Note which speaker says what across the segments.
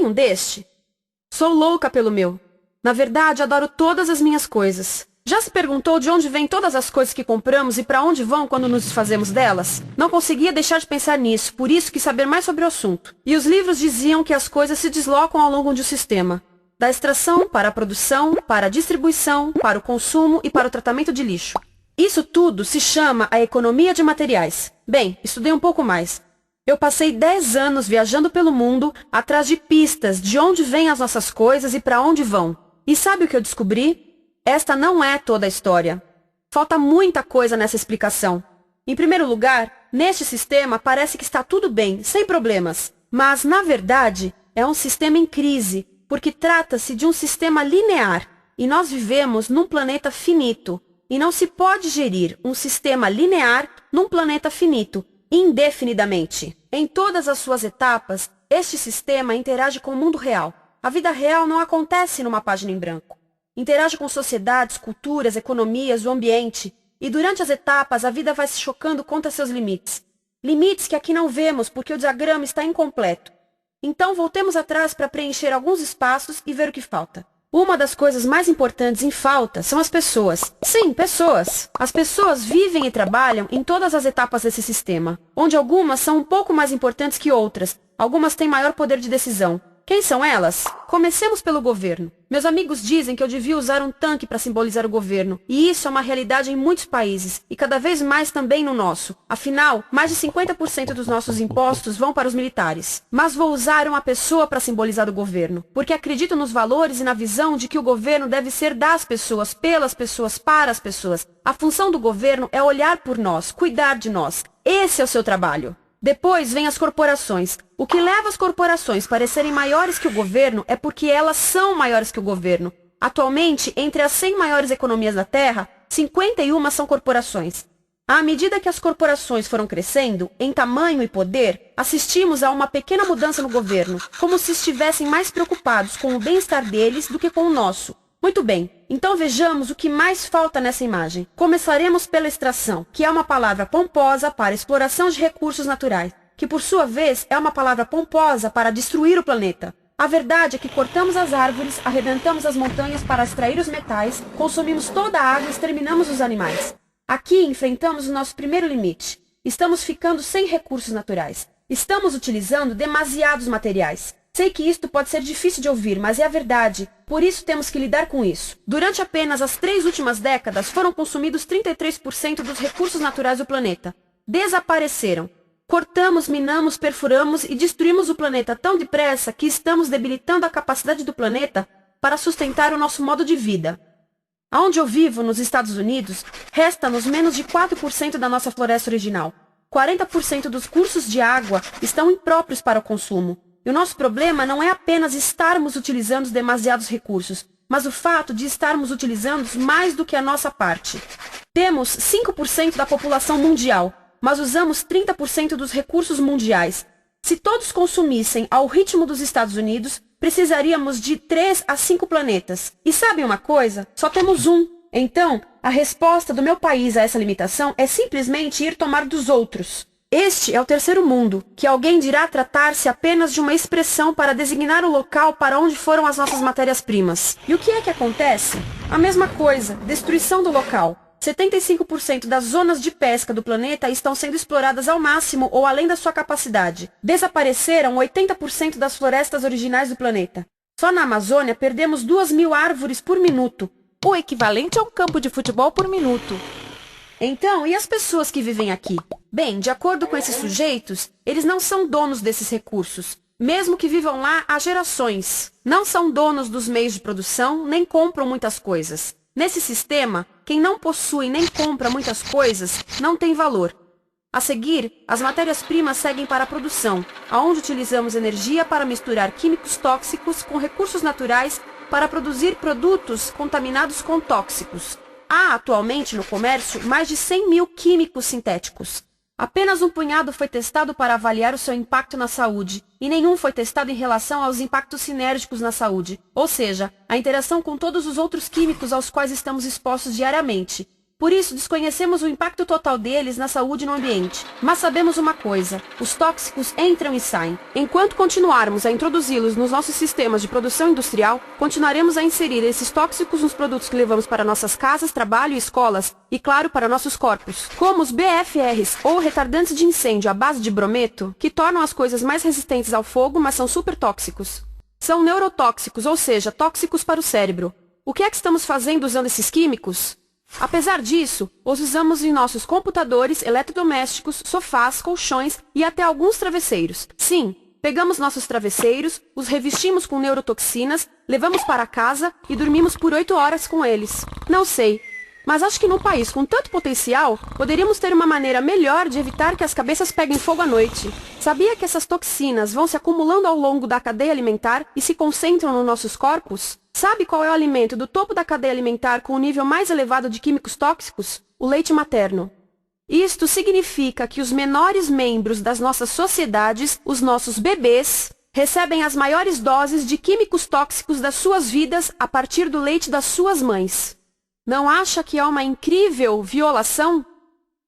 Speaker 1: tem um deste? Sou louca pelo meu. Na verdade, adoro todas as minhas coisas. Já se perguntou de onde vêm todas as coisas que compramos e para onde vão quando nos desfazemos delas? Não conseguia deixar de pensar nisso, por isso quis saber mais sobre o assunto. E os livros diziam que as coisas se deslocam ao longo de um sistema. Da extração, para a produção, para a distribuição, para o consumo e para o tratamento de lixo. Isso tudo se chama a economia de materiais. Bem, estudei um pouco mais. Eu passei 10 anos viajando pelo mundo, atrás de pistas de onde vêm as nossas coisas e para onde vão. E sabe o que eu descobri? Esta não é toda a história. Falta muita coisa nessa explicação. Em primeiro lugar, neste sistema parece que está tudo bem, sem problemas. Mas, na verdade, é um sistema em crise, porque trata-se de um sistema linear, e nós vivemos num planeta finito, e não se pode gerir um sistema linear num planeta finito, indefinidamente. Em todas as suas etapas, este sistema interage com o mundo real. A vida real não acontece numa página em branco. Interage com sociedades, culturas, economias, o ambiente, e durante as etapas a vida vai se chocando contra seus limites. Limites que aqui não vemos porque o diagrama está incompleto. Então voltemos atrás para preencher alguns espaços e ver o que falta. Uma das coisas mais importantes em falta são as pessoas. Sim, pessoas. As pessoas vivem e trabalham em todas as etapas desse sistema, onde algumas são um pouco mais importantes que outras, algumas têm maior poder de decisão. Quem são elas? Comecemos pelo governo. Meus amigos dizem que eu devia usar um tanque para simbolizar o governo, e isso é uma realidade em muitos países, e cada vez mais também no nosso. Afinal, mais de 50% dos nossos impostos vão para os militares. Mas vou usar uma pessoa para simbolizar o governo, porque acredito nos valores e na visão de que o governo deve ser das pessoas, pelas pessoas, para as pessoas. A função do governo é olhar por nós, cuidar de nós. Esse é o seu trabalho. Depois vem as corporações. O que leva as corporações a parecerem maiores que o governo é porque elas são maiores que o governo. Atualmente, entre as 100 maiores economias da Terra, 51 são corporações. À medida que as corporações foram crescendo, em tamanho e poder, assistimos a uma pequena mudança no governo, como se estivessem mais preocupados com o bem-estar deles do que com o nosso. Muito bem, então vejamos o que mais falta nessa imagem. Começaremos pela extração, que é uma palavra pomposa para exploração de recursos naturais, que por sua vez é uma palavra pomposa para destruir o planeta. A verdade é que cortamos as árvores, arrebentamos as montanhas para extrair os metais, consumimos toda a água e exterminamos os animais. Aqui enfrentamos o nosso primeiro limite. Estamos ficando sem recursos naturais. Estamos utilizando demasiados materiais. Sei que isto pode ser difícil de ouvir, mas é a verdade. Por isso temos que lidar com isso. Durante apenas as 3 últimas décadas, foram consumidos 33% dos recursos naturais do planeta. Desapareceram. Cortamos, minamos, perfuramos e destruímos o planeta tão depressa que estamos debilitando a capacidade do planeta para sustentar o nosso modo de vida. Onde eu vivo, nos Estados Unidos, resta-nos menos de 4% da nossa floresta original. 40% dos cursos de água estão impróprios para o consumo. E o nosso problema não é apenas estarmos utilizando demasiados recursos, mas o fato de estarmos utilizando mais do que a nossa parte. Temos 5% da população mundial, mas usamos 30% dos recursos mundiais. Se todos consumissem ao ritmo dos Estados Unidos, precisaríamos de 3 a 5 planetas. E sabem uma coisa? Só temos um. Então, a resposta do meu país a essa limitação é simplesmente ir tomar dos outros. Este é o terceiro mundo, que alguém dirá tratar-se apenas de uma expressão para designar o local para onde foram as nossas matérias-primas. E o que é que acontece? A mesma coisa, destruição do local. 75% das zonas de pesca do planeta estão sendo exploradas ao máximo ou além da sua capacidade. Desapareceram 80% das florestas originais do planeta. Só na Amazônia perdemos 2.000 árvores por minuto,
Speaker 2: o equivalente a um campo de futebol por minuto.
Speaker 1: Então, e as pessoas que vivem aqui? Bem, de acordo com esses sujeitos, eles não são donos desses recursos, mesmo que vivam lá há gerações. Não são donos dos meios de produção, nem compram muitas coisas. Nesse sistema, quem não possui nem compra muitas coisas não tem valor. A seguir, as matérias-primas seguem para a produção, onde utilizamos energia para misturar químicos tóxicos com recursos naturais para produzir produtos contaminados com tóxicos. Há atualmente no comércio mais de 100.000 químicos sintéticos. Apenas um punhado foi testado para avaliar o seu impacto na saúde, e nenhum foi testado em relação aos impactos sinérgicos na saúde, ou seja, a interação com todos os outros químicos aos quais estamos expostos diariamente. Por isso, desconhecemos o impacto total deles na saúde e no ambiente. Mas sabemos uma coisa: os tóxicos entram e saem. Enquanto continuarmos a introduzi-los nos nossos sistemas de produção industrial, continuaremos a inserir esses tóxicos nos produtos que levamos para nossas casas, trabalho e escolas, e claro, para nossos corpos. Como os BFRs, ou retardantes de incêndio à base de brometo, que tornam as coisas mais resistentes ao fogo, mas são super tóxicos. São neurotóxicos, ou seja, tóxicos para o cérebro. O que é que estamos fazendo usando esses químicos? Apesar disso, os usamos em nossos computadores, eletrodomésticos, sofás, colchões e até alguns travesseiros. Sim, pegamos nossos travesseiros, os revestimos com neurotoxinas, levamos para casa e dormimos por 8 horas com eles. Não sei, mas acho que num país com tanto potencial, poderíamos ter uma maneira melhor de evitar que as cabeças peguem fogo à noite. Sabia que essas toxinas vão se acumulando ao longo da cadeia alimentar e se concentram nos nossos corpos? Sabe qual é o alimento do topo da cadeia alimentar com o nível mais elevado de químicos tóxicos? O leite materno. Isto significa que os menores membros das nossas sociedades, os nossos bebês, recebem as maiores doses de químicos tóxicos das suas vidas a partir do leite das suas mães. Não acha que é uma incrível violação?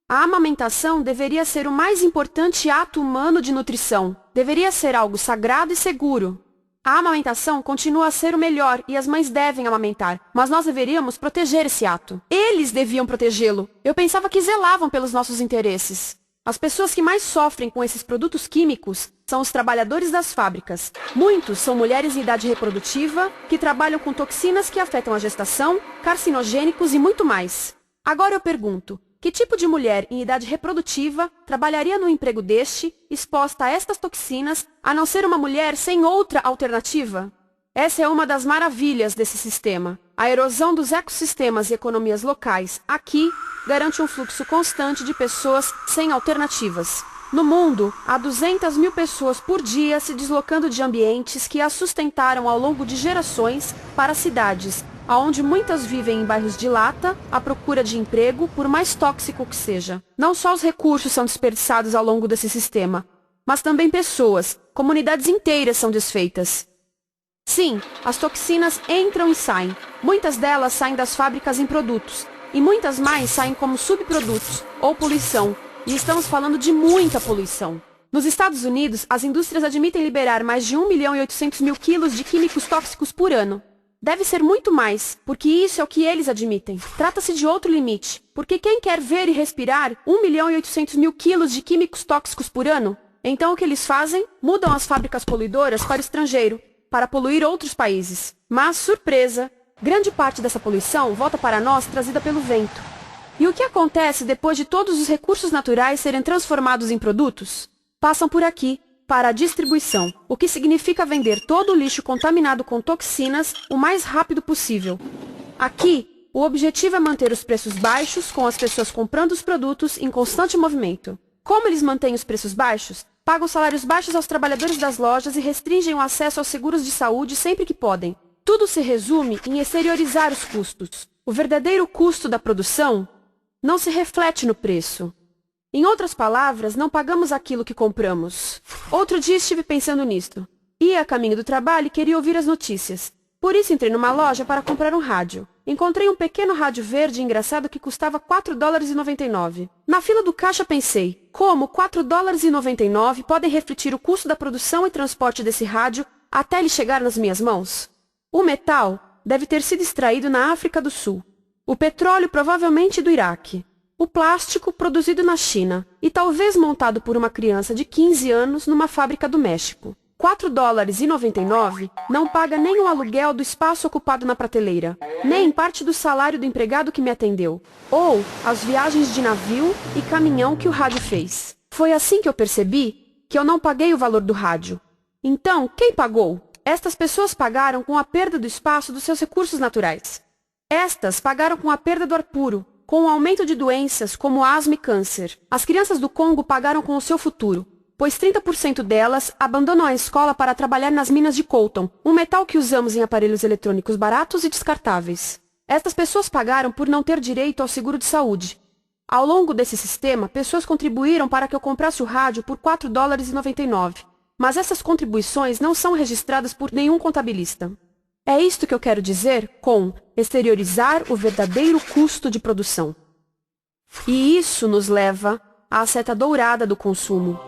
Speaker 1: A amamentação deveria ser o mais importante ato humano de nutrição. Deveria ser algo sagrado e seguro. A amamentação continua a ser o melhor e as mães devem amamentar, mas nós deveríamos proteger esse ato. Eles deviam protegê-lo. Eu pensava que zelavam pelos nossos interesses. As pessoas que mais sofrem com esses produtos químicos são os trabalhadores das fábricas. Muitos são mulheres em idade reprodutiva que trabalham com toxinas que afetam a gestação, carcinogênicos e muito mais. Agora eu pergunto: que tipo de mulher em idade reprodutiva trabalharia num emprego deste, exposta a estas toxinas, a não ser uma mulher sem outra alternativa? Essa é uma das maravilhas desse sistema. A erosão dos ecossistemas e economias locais aqui garante um fluxo constante de pessoas sem alternativas. No mundo, há 200 mil pessoas por dia se deslocando de ambientes que as sustentaram ao longo de gerações para cidades, onde muitas vivem em bairros de lata, à procura de emprego, por mais tóxico que seja. Não só os recursos são desperdiçados ao longo desse sistema, mas também pessoas, comunidades inteiras são desfeitas. Sim, as toxinas entram e saem. Muitas delas saem das fábricas em produtos, e muitas mais saem como subprodutos, ou poluição, e estamos falando de muita poluição. Nos Estados Unidos, as indústrias admitem liberar mais de 1.800.000 quilos de químicos tóxicos por ano. Deve ser muito mais, porque isso é o que eles admitem. Trata-se de outro limite, porque quem quer ver e respirar 1.800.000 quilos de químicos tóxicos por ano? Então o que eles fazem? Mudam as fábricas poluidoras para o estrangeiro, para poluir outros países. Mas, surpresa, grande parte dessa poluição volta para nós trazida pelo vento. E o que acontece depois de todos os recursos naturais serem transformados em produtos? Passam por aqui, para a distribuição, o que significa vender todo o lixo contaminado com toxinas o mais rápido possível. Aqui, o objetivo é manter os preços baixos, com as pessoas comprando os produtos em constante movimento. Como eles mantêm os preços baixos? Pagam salários baixos aos trabalhadores das lojas e restringem o acesso aos seguros de saúde sempre que podem. Tudo se resume em exteriorizar os custos. O verdadeiro custo da produção não se reflete no preço. Em outras palavras, não pagamos aquilo que compramos. Outro dia estive pensando nisto. Ia a caminho do trabalho e queria ouvir as notícias. Por isso entrei numa loja para comprar um rádio. Encontrei um pequeno rádio verde engraçado que custava $4,99. Na fila do caixa pensei, como $4,99 podem refletir o custo da produção e transporte desse rádio até ele chegar nas minhas mãos? O metal deve ter sido extraído na África do Sul. O petróleo provavelmente do Iraque. O plástico produzido na China e talvez montado por uma criança de 15 anos numa fábrica do México. $4,99 não paga nem o aluguel do espaço ocupado na prateleira, nem parte do salário do empregado que me atendeu, ou as viagens de navio e caminhão que o rádio fez. Foi assim que eu percebi que eu não paguei o valor do rádio. Então, quem pagou? Estas pessoas pagaram com a perda do espaço dos seus recursos naturais. Estas pagaram com a perda do ar puro, com o aumento de doenças como asma e câncer. As crianças do Congo pagaram com o seu futuro, pois 30% delas abandonam a escola para trabalhar nas minas de coltan, um metal que usamos em aparelhos eletrônicos baratos e descartáveis. Estas pessoas pagaram por não ter direito ao seguro de saúde. Ao longo desse sistema, pessoas contribuíram para que eu comprasse o rádio por $4,99. Mas essas contribuições não são registradas por nenhum contabilista. É isto que eu quero dizer com exteriorizar o verdadeiro custo de produção. E isso nos leva à seta dourada do consumo.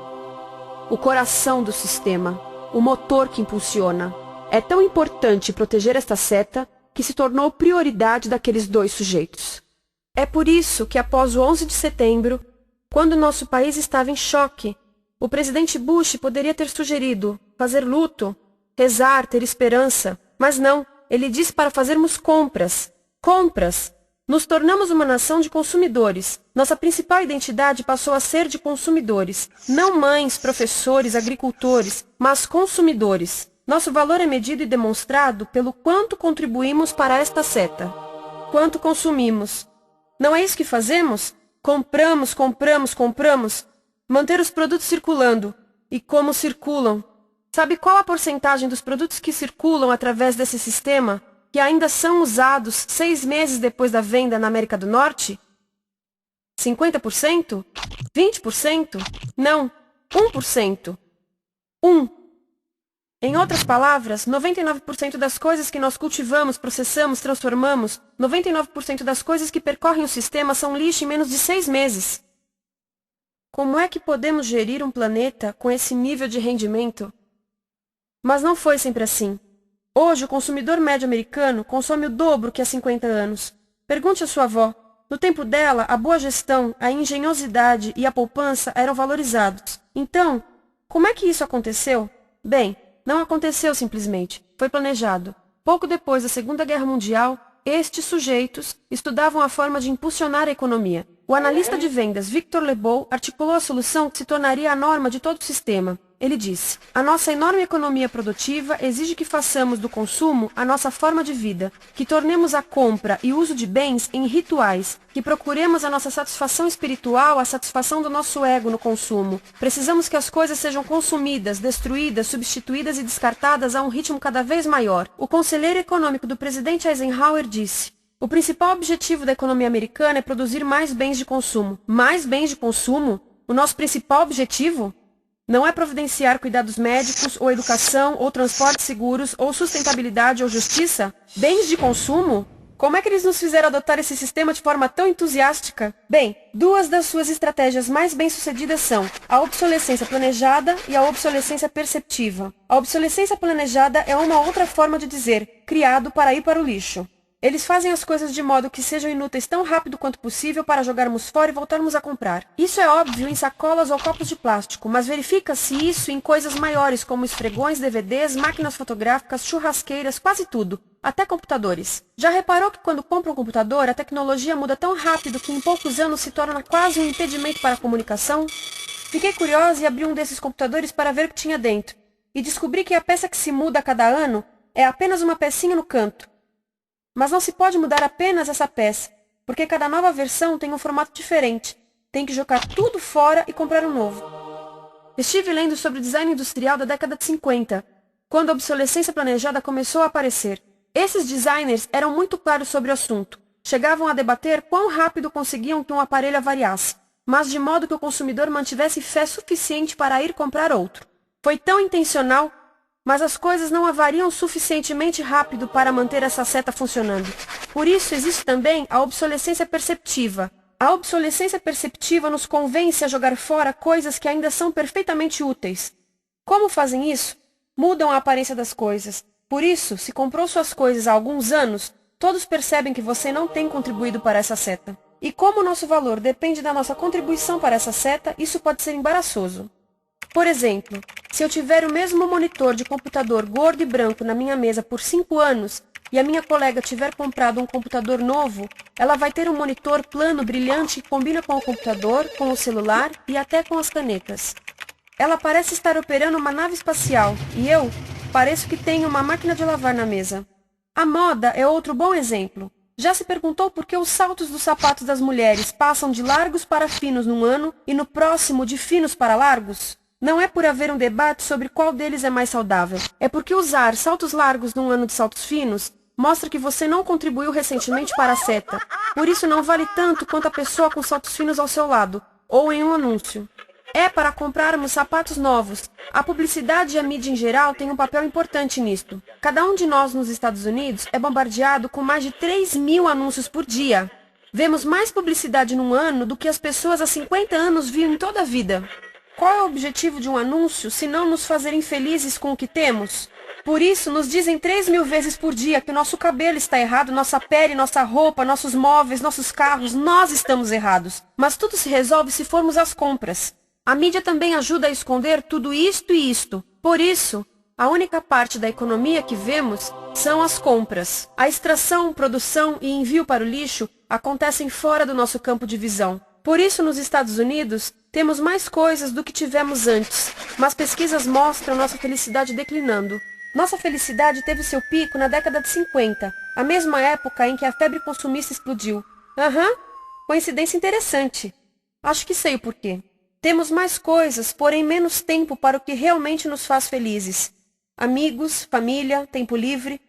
Speaker 1: O coração do sistema, o motor que impulsiona. É tão importante proteger esta seta que se tornou prioridade daqueles dois sujeitos. É por isso que após o 11 de setembro, quando nosso país estava em choque, o presidente Bush poderia ter sugerido fazer luto, rezar, ter esperança, mas não, ele disse para fazermos compras. Compras! Nos tornamos uma nação de consumidores. Nossa principal identidade passou a ser de consumidores. Não mães, professores, agricultores, mas consumidores. Nosso valor é medido e demonstrado pelo quanto contribuímos para esta seta. Quanto consumimos. Não é isso que fazemos? Compramos, compramos, compramos. Manter os produtos circulando. E como circulam? Sabe qual a porcentagem dos produtos que circulam através desse sistema que ainda são usados 6 meses depois da venda na América do Norte? 50%? 20%? Não, 1%. 1. Em outras palavras, 99% das coisas que nós cultivamos, processamos, transformamos, 99% das coisas que percorrem o sistema são lixo em menos de 6 meses. Como é que podemos gerir um planeta com esse nível de rendimento? Mas não foi sempre assim. Hoje, o consumidor médio americano consome o dobro que há 50 anos. Pergunte à sua avó. No tempo dela, a boa gestão, a engenhosidade e a poupança eram valorizados. Então, como é que isso aconteceu? Bem, não aconteceu simplesmente. Foi planejado. Pouco depois da Segunda Guerra Mundial, estes sujeitos estudavam a forma de impulsionar a economia. O analista de vendas Victor Lebow articulou a solução que se tornaria a norma de todo o sistema. Ele disse: a nossa enorme economia produtiva exige que façamos do consumo a nossa forma de vida, que tornemos a compra e uso de bens em rituais, que procuremos a nossa satisfação espiritual, a satisfação do nosso ego no consumo. Precisamos que as coisas sejam consumidas, destruídas, substituídas e descartadas a um ritmo cada vez maior. O conselheiro econômico do presidente Eisenhower disse: o principal objetivo da economia americana é produzir mais bens de consumo. Mais bens de consumo? O nosso principal objetivo? Não é providenciar cuidados médicos, ou educação, ou transportes seguros, ou sustentabilidade, ou justiça? Bens de consumo? Como é que eles nos fizeram adotar esse sistema de forma tão entusiástica? Bem, 2 das suas estratégias mais bem-sucedidas são a obsolescência planejada e a obsolescência perceptiva. A obsolescência planejada é uma outra forma de dizer criado para ir para o lixo. Eles fazem as coisas de modo que sejam inúteis tão rápido quanto possível para jogarmos fora e voltarmos a comprar. Isso é óbvio em sacolas ou copos de plástico, mas verifica-se isso em coisas maiores como esfregões, DVDs, máquinas fotográficas, churrasqueiras, quase tudo, até computadores. Já reparou que quando compra um computador, a tecnologia muda tão rápido que em poucos anos se torna quase um impedimento para a comunicação? Fiquei curiosa e abri um desses computadores para ver o que tinha dentro, e descobri que a peça que se muda a cada ano é apenas uma pecinha no canto. Mas não se pode mudar apenas essa peça, porque cada nova versão tem um formato diferente. Tem que jogar tudo fora e comprar um novo. Estive lendo sobre o design industrial da década de 50, quando a obsolescência planejada começou a aparecer. Esses designers eram muito claros sobre o assunto. Chegavam a debater quão rápido conseguiam que um aparelho avariasse, mas de modo que o consumidor mantivesse fé suficiente para ir comprar outro. Foi tão intencional, mas as coisas não avariam suficientemente rápido para manter essa seta funcionando. Por isso existe também a obsolescência perceptiva. A obsolescência perceptiva nos convence a jogar fora coisas que ainda são perfeitamente úteis. Como fazem isso? Mudam a aparência das coisas. Por isso, se comprou suas coisas há alguns anos, todos percebem que você não tem contribuído para essa seta. E como o nosso valor depende da nossa contribuição para essa seta, isso pode ser embaraçoso. Por exemplo, se eu tiver o mesmo monitor de computador gordo e branco na minha mesa por 5 anos e a minha colega tiver comprado um computador novo, ela vai ter um monitor plano brilhante que combina com o computador, com o celular e até com as canetas. Ela parece estar operando uma nave espacial e eu pareço que tenho uma máquina de lavar na mesa. A moda é outro bom exemplo. Já se perguntou por que os saltos dos sapatos das mulheres passam de largos para finos num ano e no próximo de finos para largos? Não é por haver um debate sobre qual deles é mais saudável. É porque usar saltos largos num ano de saltos finos mostra que você não contribuiu recentemente para a seta. Por isso não vale tanto quanto a pessoa com saltos finos ao seu lado, ou em um anúncio. É para comprarmos sapatos novos. A publicidade e a mídia em geral têm um papel importante nisto. Cada um de nós nos Estados Unidos é bombardeado com mais de 3.000 anúncios por dia. Vemos mais publicidade num ano do que as pessoas há 50 anos viam em toda a vida. Qual é o objetivo de um anúncio se não nos fazer infelizes com o que temos? Por isso, nos dizem 3.000 vezes por dia que o nosso cabelo está errado, nossa pele, nossa roupa, nossos móveis, nossos carros, nós estamos errados. Mas tudo se resolve se formos às compras. A mídia também ajuda a esconder tudo isto e isto. Por isso, a única parte da economia que vemos são as compras. A extração, produção e envio para o lixo acontecem fora do nosso campo de visão. Por isso, nos Estados Unidos, temos mais coisas do que tivemos antes, mas pesquisas mostram nossa felicidade declinando. Nossa felicidade teve seu pico na década de 50, a mesma época em que a febre consumista explodiu. Coincidência interessante. Acho que sei o porquê. Temos mais coisas, porém menos tempo para o que realmente nos faz felizes. Amigos, família, tempo livre.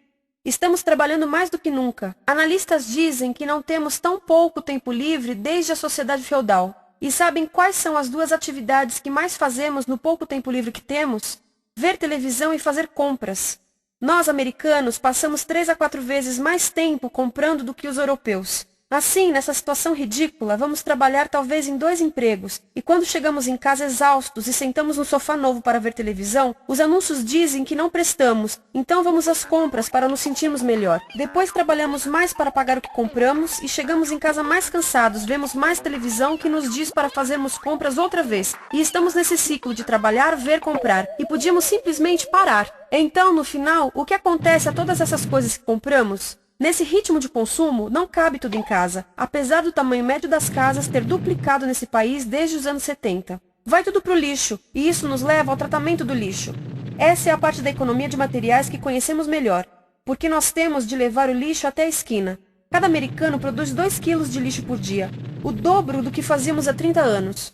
Speaker 1: Estamos trabalhando mais do que nunca. Analistas dizem que não temos tão pouco tempo livre desde a sociedade feudal. E sabem quais são as duas atividades que mais fazemos no pouco tempo livre que temos? Ver televisão e fazer compras. Nós, americanos, passamos 3 a 4 vezes mais tempo comprando do que os europeus. Assim, nessa situação ridícula, vamos trabalhar talvez em 2 empregos, e quando chegamos em casa exaustos e sentamos no sofá novo para ver televisão, os anúncios dizem que não prestamos, então vamos às compras para nos sentirmos melhor. Depois trabalhamos mais para pagar o que compramos e chegamos em casa mais cansados, vemos mais televisão que nos diz para fazermos compras outra vez. E estamos nesse ciclo de trabalhar, ver, comprar, e podíamos simplesmente parar. Então, no final, o que acontece a todas essas coisas que compramos? Nesse ritmo de consumo, não cabe tudo em casa, apesar do tamanho médio das casas ter duplicado nesse país desde os anos 70. Vai tudo para o lixo, e isso nos leva ao tratamento do lixo. Essa é a parte da economia de materiais que conhecemos melhor, porque nós temos de levar o lixo até a esquina. Cada americano produz 2 quilos de lixo por dia, o dobro do que fazíamos há 30 anos.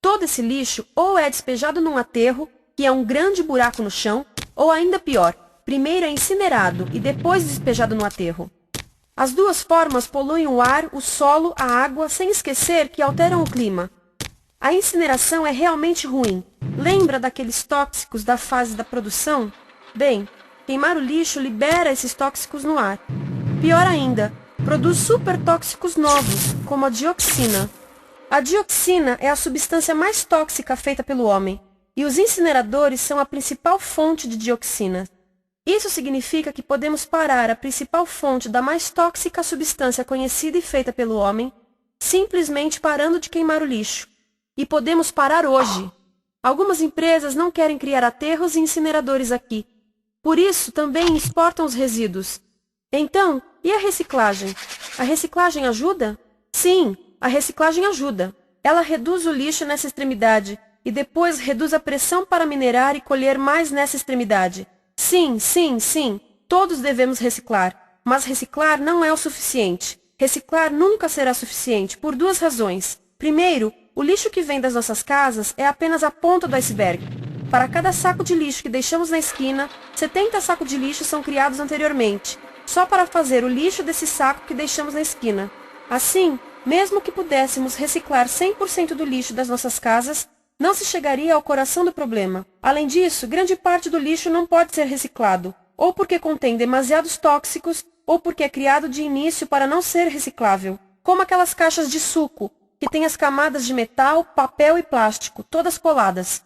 Speaker 1: Todo esse lixo ou é despejado num aterro, que é um grande buraco no chão, ou ainda pior, primeiro é incinerado e depois despejado no aterro. As duas formas poluem o ar, o solo, a água, sem esquecer que alteram o clima. A incineração é realmente ruim. Lembra daqueles tóxicos da fase da produção? Bem, queimar o lixo libera esses tóxicos no ar. Pior ainda, produz supertóxicos novos, como a dioxina. A dioxina é a substância mais tóxica feita pelo homem, e os incineradores são a principal fonte de dioxina. Isso significa que podemos parar a principal fonte da mais tóxica substância conhecida e feita pelo homem, simplesmente parando de queimar o lixo. E podemos parar hoje. Algumas empresas não querem criar aterros e incineradores aqui. Por isso, também exportam os resíduos. Então, e a reciclagem? A reciclagem ajuda? Sim, a reciclagem ajuda. Ela reduz o lixo nessa extremidade e depois reduz a pressão para minerar e colher mais nessa extremidade. Sim, todos devemos reciclar, mas reciclar não é o suficiente. Reciclar nunca será suficiente, por 2 razões. Primeiro, o lixo que vem das nossas casas é apenas a ponta do iceberg. Para cada saco de lixo que deixamos na esquina, 70 sacos de lixo são criados anteriormente, só para fazer o lixo desse saco que deixamos na esquina. Assim, mesmo que pudéssemos reciclar 100% do lixo das nossas casas, não se chegaria ao coração do problema. Além disso, grande parte do lixo não pode ser reciclado, ou porque contém demasiados tóxicos, ou porque é criado de início para não ser reciclável, como aquelas caixas de suco, que têm as camadas de metal, papel e plástico, todas coladas.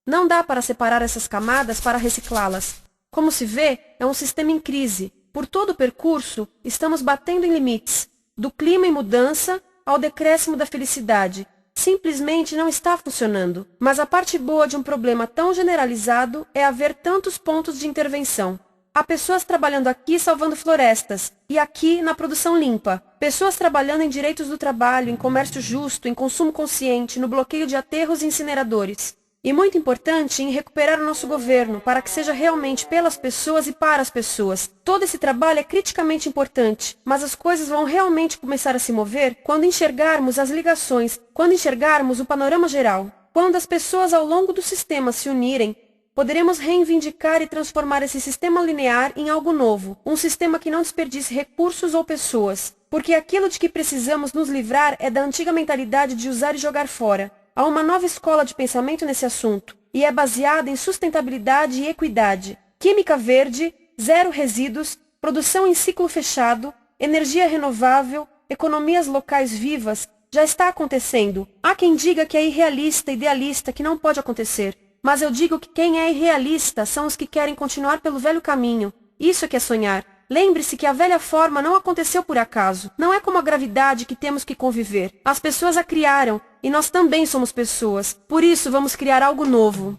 Speaker 1: Não dá para separar essas camadas para reciclá-las. Como se vê, é um sistema em crise. Por todo o percurso, estamos batendo em limites, do clima em mudança ao decréscimo da felicidade. Simplesmente não está funcionando. Mas a parte boa de um problema tão generalizado é haver tantos pontos de intervenção. Há pessoas trabalhando aqui salvando florestas, e aqui na produção limpa. Pessoas trabalhando em direitos do trabalho, em comércio justo, em consumo consciente, no bloqueio de aterros e incineradores. E muito importante, em recuperar o nosso governo, para que seja realmente pelas pessoas e para as pessoas. Todo esse trabalho é criticamente importante, mas as coisas vão realmente começar a se mover quando enxergarmos as ligações, quando enxergarmos o panorama geral. Quando as pessoas ao longo do sistema se unirem, poderemos reivindicar e transformar esse sistema linear em algo novo, um sistema que não desperdice recursos ou pessoas, porque aquilo de que precisamos nos livrar é da antiga mentalidade de usar e jogar fora. Há uma nova escola de pensamento nesse assunto, e é baseada em sustentabilidade e equidade, química verde, zero resíduos, produção em ciclo fechado, energia renovável, economias locais vivas, já está acontecendo. Há quem diga que é irrealista, idealista, que não pode acontecer. Mas eu digo que quem é irrealista são os que querem continuar pelo velho caminho. Isso é que é sonhar. Lembre-se que a velha forma não aconteceu por acaso. Não é como a gravidade que temos que conviver. As pessoas a criaram, e nós também somos pessoas. Por isso vamos criar algo novo.